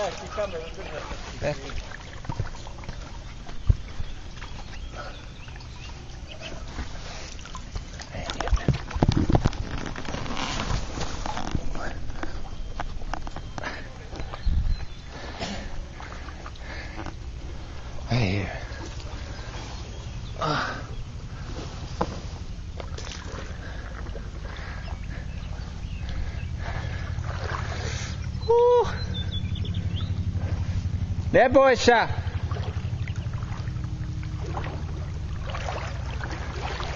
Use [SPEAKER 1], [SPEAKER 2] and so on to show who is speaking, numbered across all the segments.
[SPEAKER 1] Yeah, she's coming.
[SPEAKER 2] There. Hey. Woo. Ne бойся.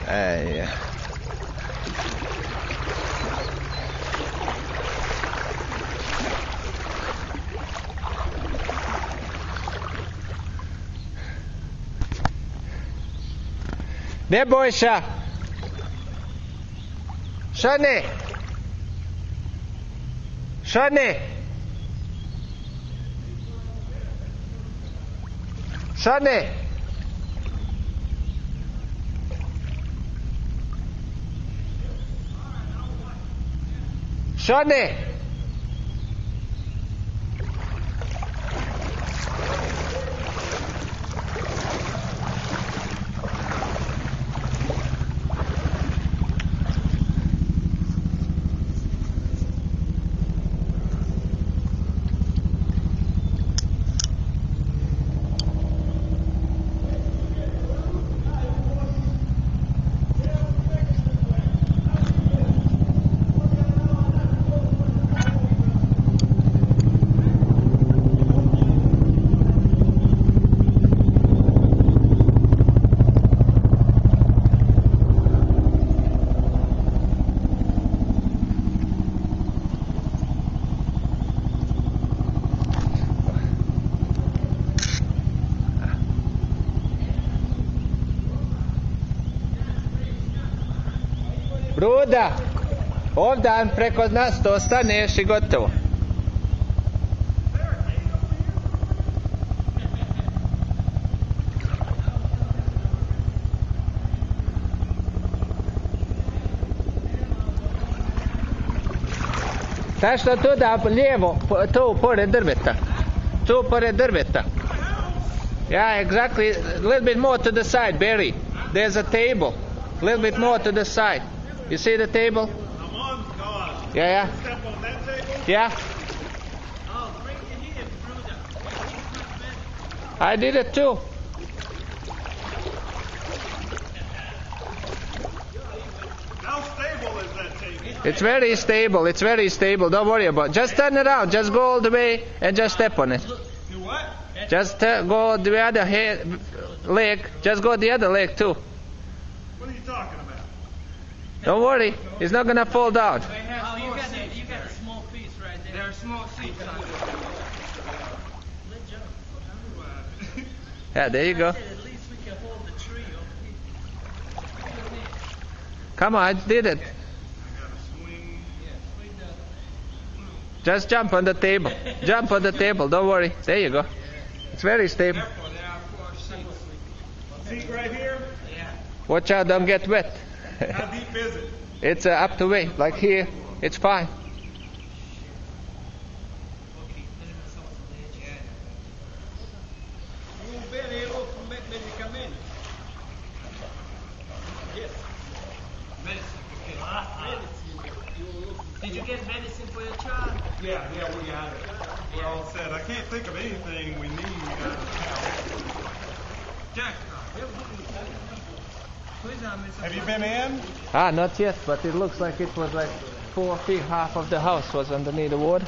[SPEAKER 2] Ej. Ne бойся. Shani. Shani. Shani. Shani. Bruda, ovdje preko nas to staneš I gotovo. Tačno tuda lijevo, tu pored drveta. Tu pored drveta. Yeah, exactly. A little bit more to the side, Barry. There's a table. A little bit more to the side. You see the table?
[SPEAKER 1] I'm on God.
[SPEAKER 2] Yeah, yeah.
[SPEAKER 1] Step on that table?
[SPEAKER 2] Yeah.
[SPEAKER 1] Oh, bring it in, Bruda.
[SPEAKER 2] I did it too.
[SPEAKER 1] How stable is that table?
[SPEAKER 2] It's very stable. It's very stable. Don't worry about it. Just turn around. Just go all the way and just step on it.
[SPEAKER 1] Do what?
[SPEAKER 2] Just go the other leg. Just go the other leg too.
[SPEAKER 1] What are you talking about?
[SPEAKER 2] Don't worry. It's not gonna fall down.
[SPEAKER 3] Oh, you got a small piece right there. There are small seats on it.
[SPEAKER 2] Yeah, there you go.
[SPEAKER 3] At least we can hold the tree over here.
[SPEAKER 2] Come on, I did it.
[SPEAKER 1] I gotta swing.
[SPEAKER 2] Just jump on the table. Jump on the table. Don't worry. There you go. It's very stable.
[SPEAKER 3] Careful, there are 4 seats.
[SPEAKER 1] Seat right here?
[SPEAKER 3] Yeah.
[SPEAKER 2] Watch out, don't get wet.
[SPEAKER 1] How deep is it?
[SPEAKER 2] It's up to way. Like here, it's fine.
[SPEAKER 1] You've been able to make medicament. Yes.
[SPEAKER 3] Medicine. Did you get medicine for your child?
[SPEAKER 1] Yeah, we got it. We're all set. I can't think of anything we need out of the house.
[SPEAKER 3] Jack.
[SPEAKER 1] Have you been in?
[SPEAKER 2] Not yet, but it looks like it was like 4 feet. Half of the house was underneath the water.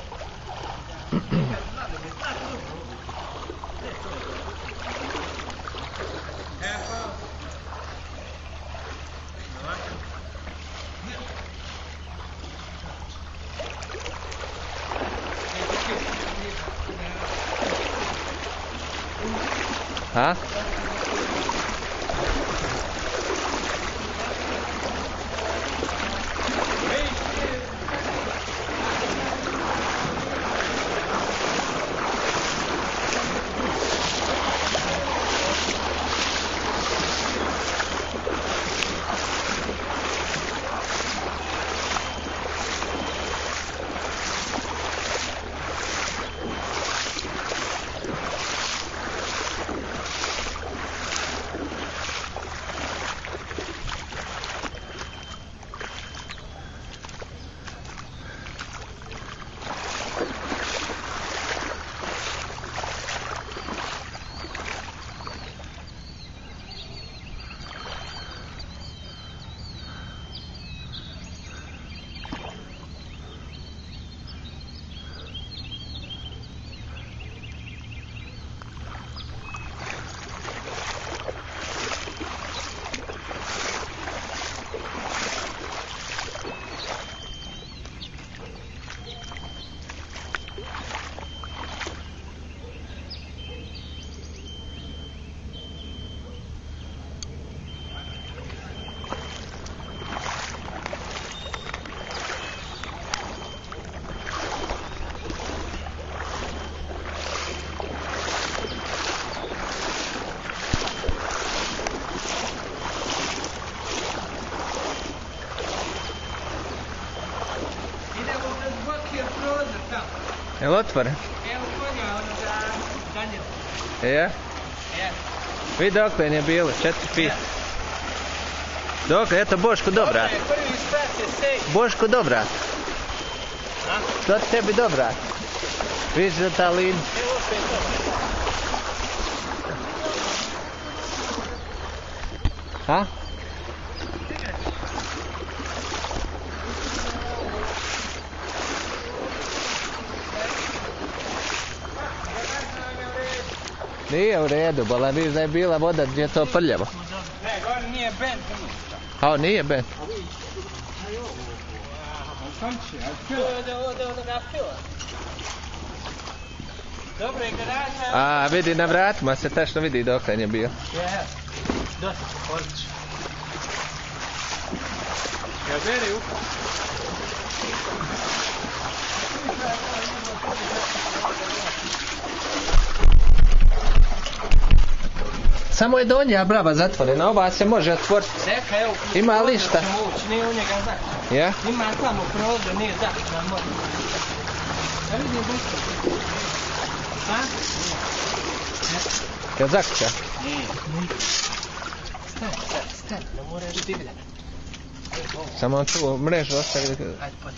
[SPEAKER 2] Huh? Jel otvoren?
[SPEAKER 3] Evo otvorio ono za Daniel.
[SPEAKER 2] Ja? Vidi dokle je bilo, 4 pisa. Dokle, eto Boško Dobrat.
[SPEAKER 3] Prvi sprat je sej.
[SPEAKER 2] Boško Dobrat. To tebi Dobrat. Vidiš za ta linija.
[SPEAKER 3] Evo opet to.
[SPEAKER 2] Ha? Nije u redu, bola, vidiš da je bila voda gdje je to prljavo.
[SPEAKER 3] Ne, gore nije bent.
[SPEAKER 2] A nije bent.
[SPEAKER 3] Dobro je garaža.
[SPEAKER 2] A vidi na vratima se tačno vidi dok je bio.
[SPEAKER 3] Dosta, odlično. Ja beri u.
[SPEAKER 2] Samo je donja brava zatvorena, ova se može otvoriti.
[SPEAKER 3] Neka, evo.
[SPEAKER 2] Ima li šta?
[SPEAKER 3] Nije u njega zašto.
[SPEAKER 2] Ja?
[SPEAKER 3] Ima tamo prozor, nije zašto nam može. Ja vidim bustu. Ha?
[SPEAKER 2] Jel zakuća?
[SPEAKER 3] Nije. Stani, ne moraš divljati.
[SPEAKER 2] Samo tu mrežu ostavili.
[SPEAKER 3] Ajde, pođi.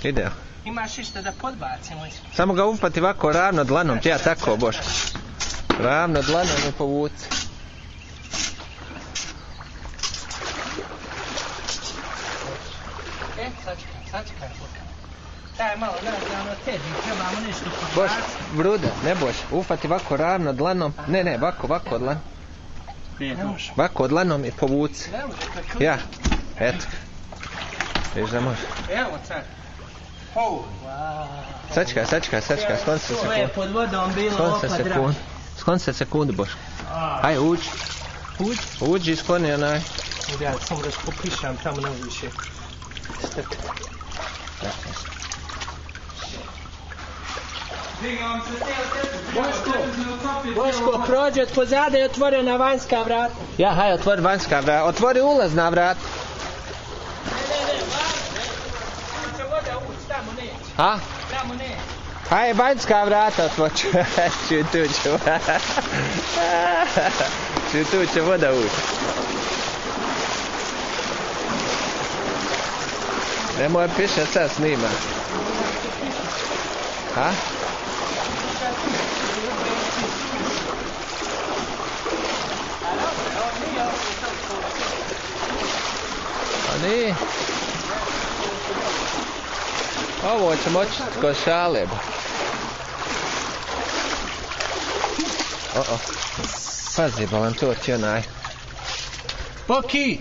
[SPEAKER 2] Ide.
[SPEAKER 3] Imaš išta da podbacimo?
[SPEAKER 2] Samo ga upati ovako ravno dlanom, ja tako Boško. Ravno dlanom i povuci.
[SPEAKER 3] Sačekaj. Daj malo, ono teži, trebamo nešto podbaciti.
[SPEAKER 2] Boš, bruda, ne boš, upati ovako ravno dlanom, ne, ovako dlanom.
[SPEAKER 3] Ne može.
[SPEAKER 2] Ovako dlanom i povuci.
[SPEAKER 3] Ne može, kako?
[SPEAKER 2] Ja, eto. Viš da može.
[SPEAKER 3] Evo sad. Wow.
[SPEAKER 2] Sačekaj, skon se
[SPEAKER 3] Ovo je
[SPEAKER 2] sekund.
[SPEAKER 3] pod vodom bilo opa drag.
[SPEAKER 2] Skon se sekundu, Boško. Aj, uđi. Uđi i skloni onaj.
[SPEAKER 3] Ja samo da popišam tamo na više. Strk. Boško, prođe od pozada i otvori na vanjska vrata.
[SPEAKER 2] Ja, haj, otvori vanjska vrata. Otvori ulazna vrata.
[SPEAKER 3] Ne, tamo će voda ući, tamo neće.
[SPEAKER 2] A?
[SPEAKER 3] Tamo neće.
[SPEAKER 2] Haj, vanjska vrata otvori. Tu će voda ući. Nemoj piše sad snima. Ha? A nije. Ovo će moći kod šale. Pazi, bolan, to ti onaj.
[SPEAKER 3] Boki!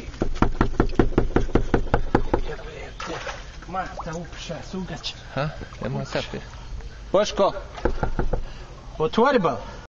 [SPEAKER 3] Mata upiša, sugaća.
[SPEAKER 2] Ha? Nemoj sad piti. Boško!
[SPEAKER 3] Otvori bal.